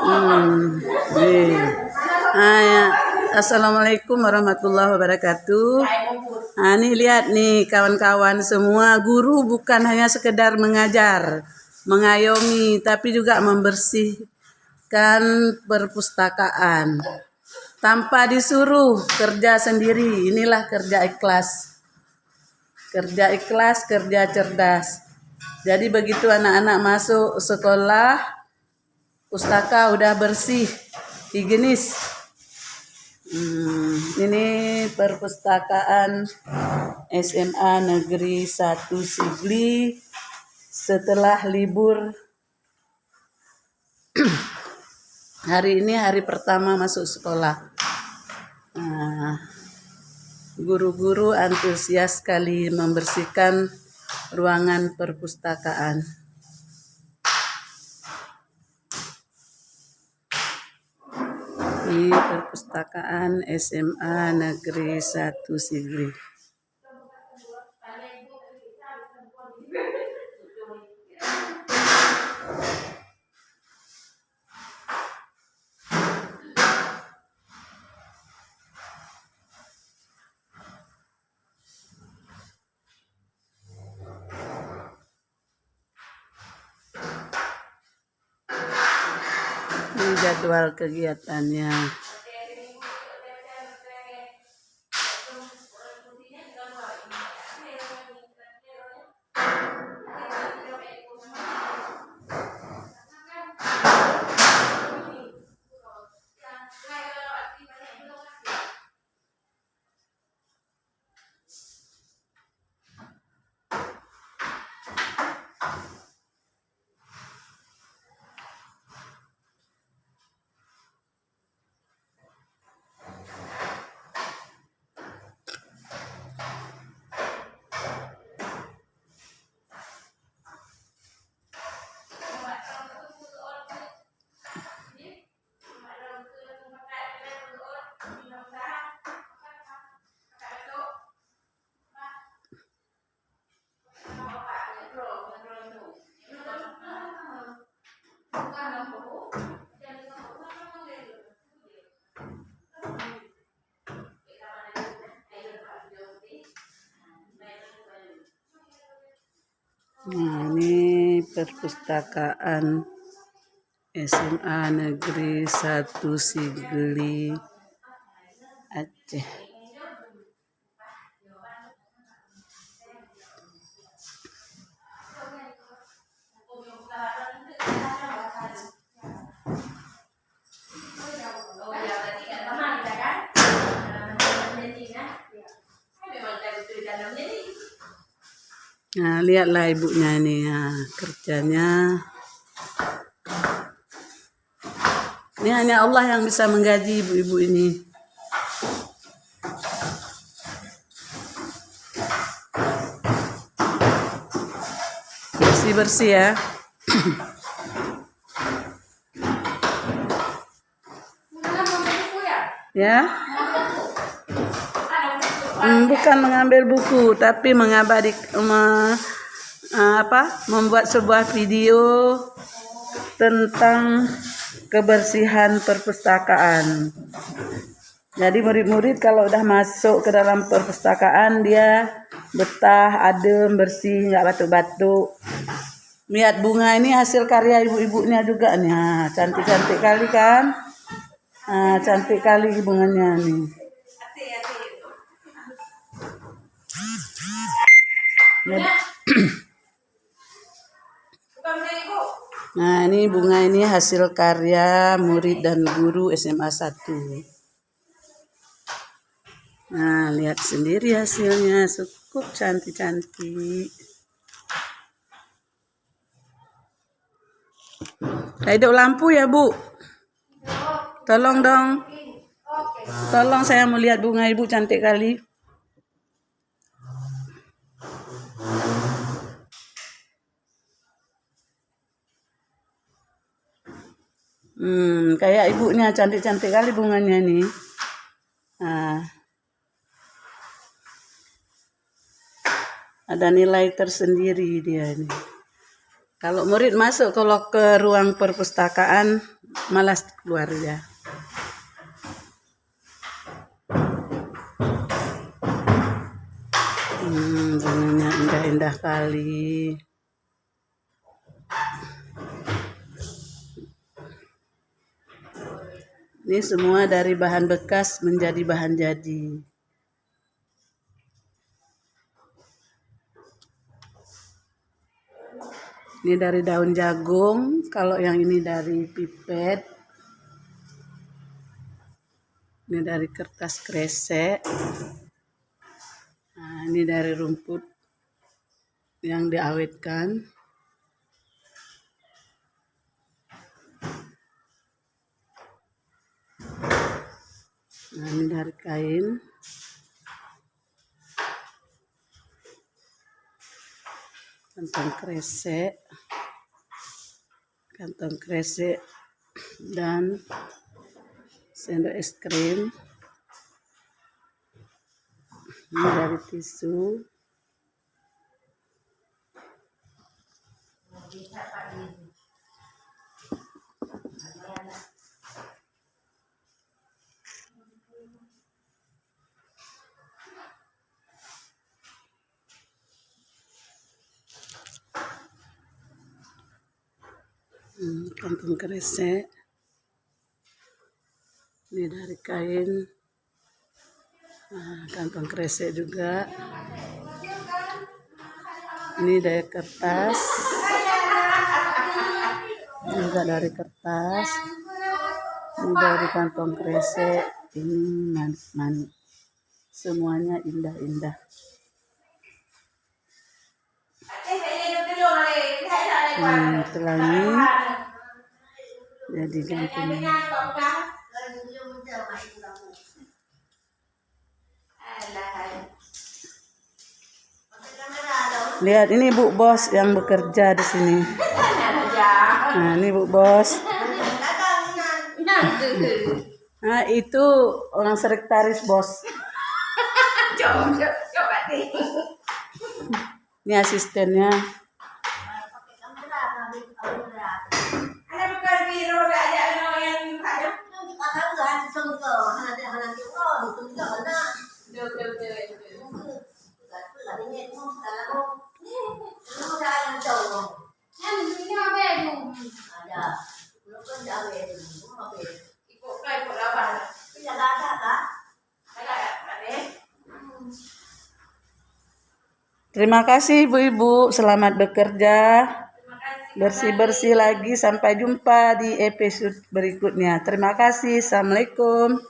Hmm, nih. Ya. Assalamualaikum warahmatullahi wabarakatuh. Nah, nih lihat nih kawan-kawan semua, guru bukan hanya sekedar mengajar, mengayomi, tapi juga membersihkan perpustakaan. Tanpa disuruh, kerja sendiri. Inilah kerja ikhlas. Kerja ikhlas, kerja cerdas. Jadi begitu anak-anak masuk sekolah, pustaka udah bersih, higienis. Ini perpustakaan SMA Negeri 1 Sigli setelah libur. Hari ini hari pertama masuk sekolah. Guru-guru antusias sekali membersihkan ruangan perpustakaan. Ini perpustakaan SMA Negeri 1 Sigli. Ini jadwal kegiatannya. Nah, ini perpustakaan SMA Negeri 1 Sigli Aceh. Nah, lihatlah ibunya ini, kerjanya. Ini hanya Allah yang bisa menggaji ibu-ibu ini. Bersih-bersih ya. Ya. Bukan mengambil buku, tapi membuat sebuah video tentang kebersihan perpustakaan. Jadi murid-murid kalau udah masuk ke dalam perpustakaan, dia betah, adem, bersih, nggak batuk-batuk. Lihat bunga ini hasil karya ibu-ibunya juga nih. Cantik-cantik kali kan? Cantik kali bunganya nih. Nah, ini bunga ini hasil karya murid dan guru SMA 1. Nah, lihat sendiri hasilnya, cukup cantik-cantik. Hidup lampu ya, Bu? Tolong dong. Tolong, saya mau lihat bunga ibu cantik kali. Kayak ibunya cantik-cantik kali bunganya nih. Ada nilai tersendiri dia nih. Kalau murid masuk kalau ke ruang perpustakaan, malas keluar ya. Bunganya indah-indah kali. Ini semua dari bahan bekas menjadi bahan jadi. Ini dari daun jagung, kalau yang ini dari pipet. Ini dari kertas kresek. Nah, ini dari rumput yang diawetkan. Nah, ini dari kain. Kantong kresek dan sendok es krim. Ini dari tisu. Kantong kresek. Ini dari kain. Nah, kantong kresek juga. Ini dari kertas. Juga dari kertas. Ini dari kantong kresek. Ini manis-manis. Semuanya indah-indah. Telangi jadi gantung. Lihat ini Bu Bos yang bekerja di sini. Nah, ini Bu Bos. Nah, itu orang sekretaris Bos. Ini asistennya. Terima kasih ibu-ibu, selamat bekerja. Bersih-bersih lagi, sampai jumpa di episode berikutnya. Terima kasih, assalamualaikum.